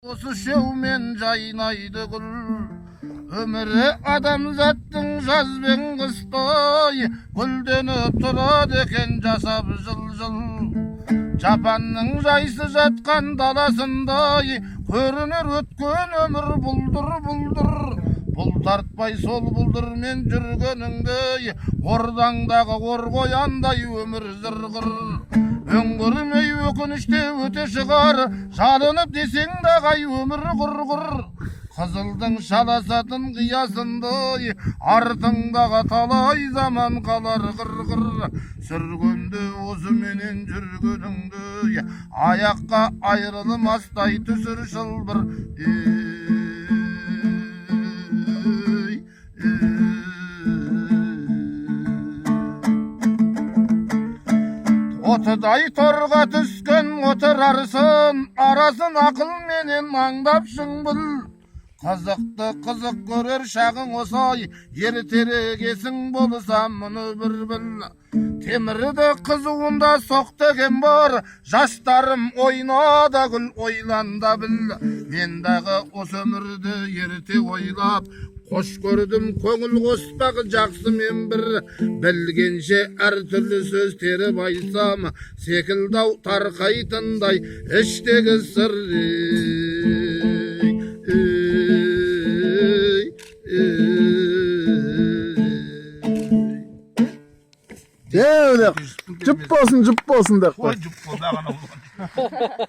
Осы шеумен жайнайды гүл өмірі адамзаттың жаз бен қыстай гүлденіп тұрады екен жасап жыл-жыл жапанның жайсы жатқан даласындай көрінер өткен өмір бұлдыр-бұлдыр бұл тартпай сол бұлдырмен жүргеніңдей ордаңдағы ор қояндай өмір зырғыр өңгірмей өкініште өте шығар жалынып десең дағай өмір құрғыр қызылдың шаласатын қиясындай артыңдағы талай заман қалар қырғыр сүргенде осыменен жүргеніңдей аяққа айрылмастай түсір шылбыр Отыдай торға түскен отырарсын арасын ақылменен аңдапшың бұл қызықты қызық көрер шағың осай ертерекесің болсам мұны бір біл темірді қызуында соқтыген бар жастарым ойнада гүл ойланда біл мен дағы осы өмірді ерте ойлап қош көрдім көңіл қоспақ жақсы мен бір білгенше әртүрлі сөз теріп айтсам секілдау тарқайтындай іштегі сыр Жұп болсын деп қой.